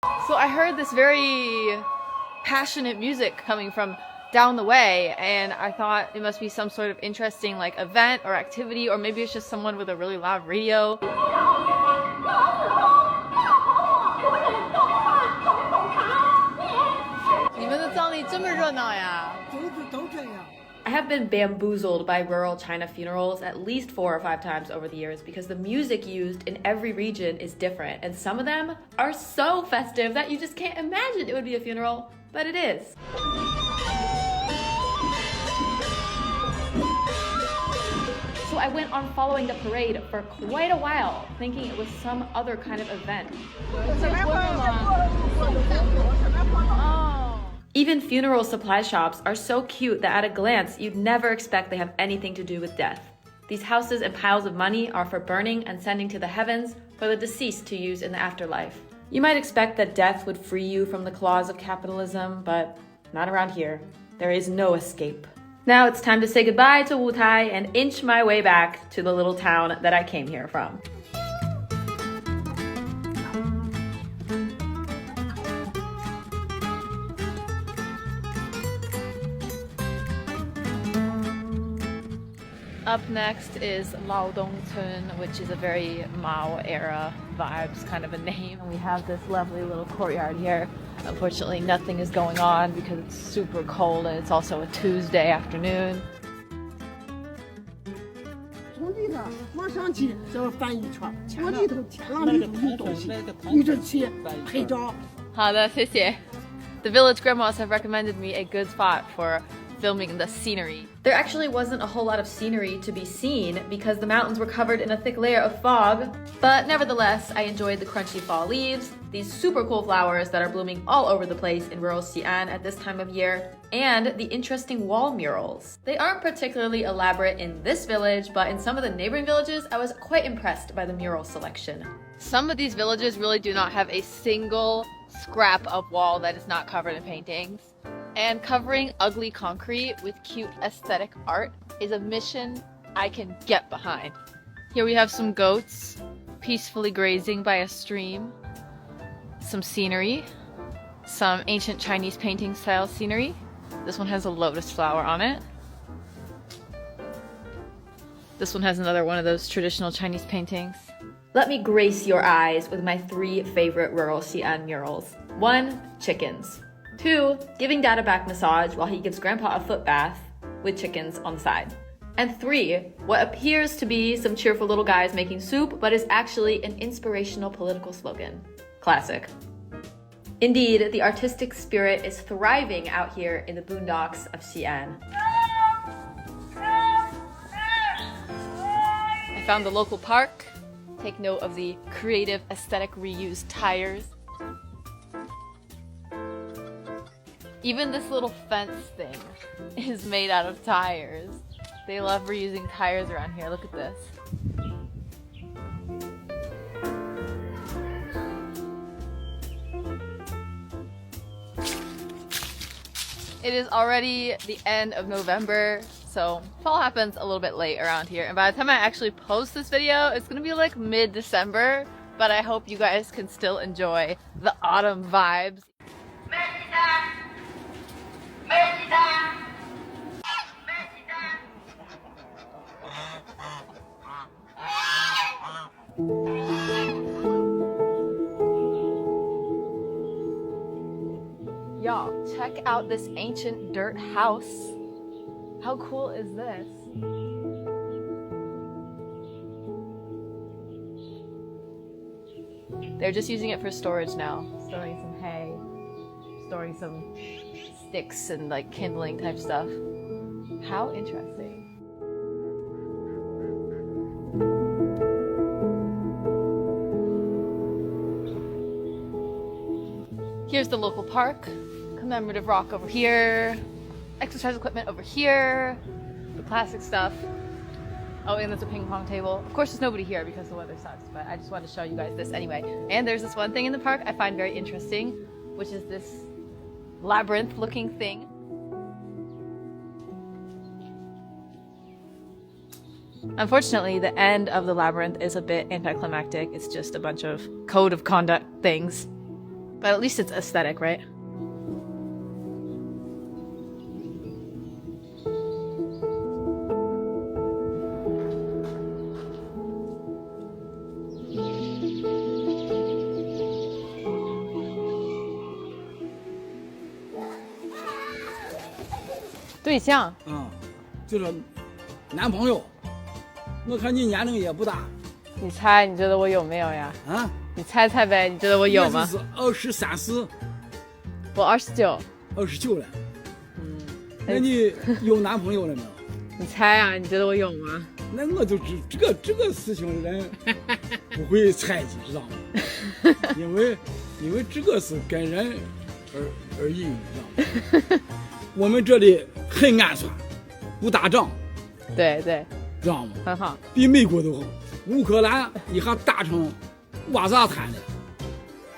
So I heard this very passionate music coming from down the way, and I thought it must be some sort of interesting like event or activity, or maybe it's just someone with a really loud radio. 你们的葬礼这么热闹呀？都这样。 I have been bamboozled by rural China funerals at least 4 or 5 times over the years because the music used in every region is different, and some of them are so festive that you just can't imagine it would be a funeral, but it is. So I went on following the parade for quite a while, thinking it was some other kind of event. Even funeral supply shops are so cute that at a glance, you'd never expect they have anything to do with death. These houses and piles of money are for burning and sending to the heavens for the deceased to use in the afterlife. You might expect that death would free you from the claws of capitalism, but not around here. There is no escape. Now it's time to say goodbye to Wutai and inch my way back to the little town that I came here from. Up next is Tun, which is a very Mao era vibes kind of a name. And we have this lovely little courtyard here. Unfortunately, nothing is going on because it's super cold and it's also a Tuesday afternoon. 从里头往上去，这翻一圈，墙里头墙上里头有东西，你这去拍照。好的，谢谢。The village grandmas have recommended me a good spot for filming the scenery. There actually wasn't a whole lot of scenery to be seen because the mountains were covered in a thick layer of fog, but nevertheless, I enjoyed the crunchy fall leaves, these super cool flowers that are blooming all over the place in rural Xi'an at this time of year, and the interesting wall murals. They aren't particularly elaborate in this village, but in some of the neighboring villages, I was quite impressed by the mural selection. Some of these villages really do not have a single scrap of wall that is not covered in paintings. And covering ugly concrete with cute aesthetic art is a mission I can get behind. Here we have some goats peacefully grazing by a stream, some scenery, some ancient Chinese painting style scenery. This one has a lotus flower on it. This one has another one of those traditional Chinese paintings. Let me grace your eyes with my 3 favorite rural Xi'an murals. 1, chickens. 2, giving Dad a back massage while he gives Grandpa a foot bath with chickens on the side. And 3, what appears to be some cheerful little guys making soup, but is actually an inspirational political slogan. Classic. Indeed, the artistic spirit is thriving out here in the boondocks of Xi'an. I found the local park. Take note of the creative aesthetic reused tires. Even this little fence thing is made out of tires. They love reusing tires around here. Look at this. It is already the end of November, so fall happens a little bit late around here. And by the time I actually post this video, it's gonna be like mid-December, but I hope you guys can still enjoy the autumn vibes. Y'all, check out this ancient dirt house. How cool is this? They're just using it for storage now. Storing some hay, storing some sticks and like kindling type stuff. How interesting. Here's the local park, commemorative rock over here, exercise equipment over here, the classic stuff. Oh, and there's a ping pong table. Of course, there's nobody here because the weather sucks, but I just wanted to show you guys this anyway. And there's this one thing in the park I find very interesting, which is this labyrinth-looking thing. Unfortunately, the end of the labyrinth is a bit anticlimactic. It's just a bunch of code of conduct things. But at least it's aesthetic, right?对象就是男朋友。我看你年龄也不大你猜你觉得我有没有呀？啊，你猜猜呗，你觉得我有吗？我是23、24，我29。 29了。那你有男朋友了没有？你猜啊，你觉得我有吗？那我就这个事情人不会猜忌，知道吗？因为这个是跟人而异，你知道吗？我们这里很安全，不打仗，对对，知道吗？很好。比美国都好。乌克兰一下打成瓦萨滩了，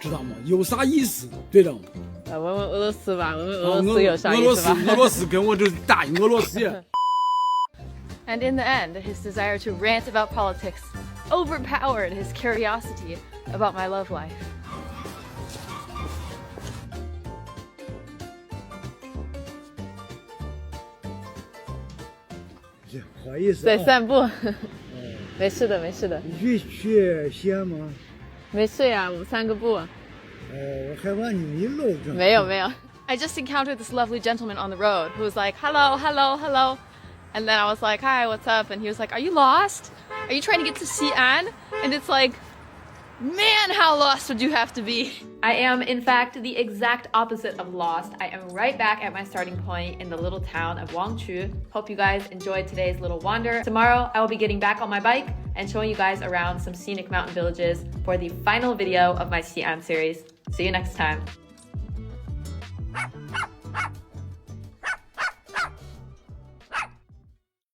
知道吗？有啥意思？对着吗？问问俄罗斯吧，问问俄罗斯有啥意思吧？俄罗斯跟我这打俄罗斯。And in the end, his desire to rant about politics overpowered his curiosity about my love life. 不好意思、啊，在散步。没事的，没事的。你去西安吗？没事呀，我们散个步。我害怕你迷路。没有没有。 I just encountered this lovely gentleman on the road who was like, hello, hello, hello. And then I was like, hi, what's up? And he was like, are you lost? Are you trying to get to Xi'an? And it's like, man, how lost would you have to be? I am, in fact, the exact opposite of lost. I am right back at my starting point in the little town of Wangchu. Hope you guys enjoyed today's little wander. Tomorrow, I will be getting back on my bike and showing you guys around some scenic mountain villages for the final video of my Xi'an series. See you next time.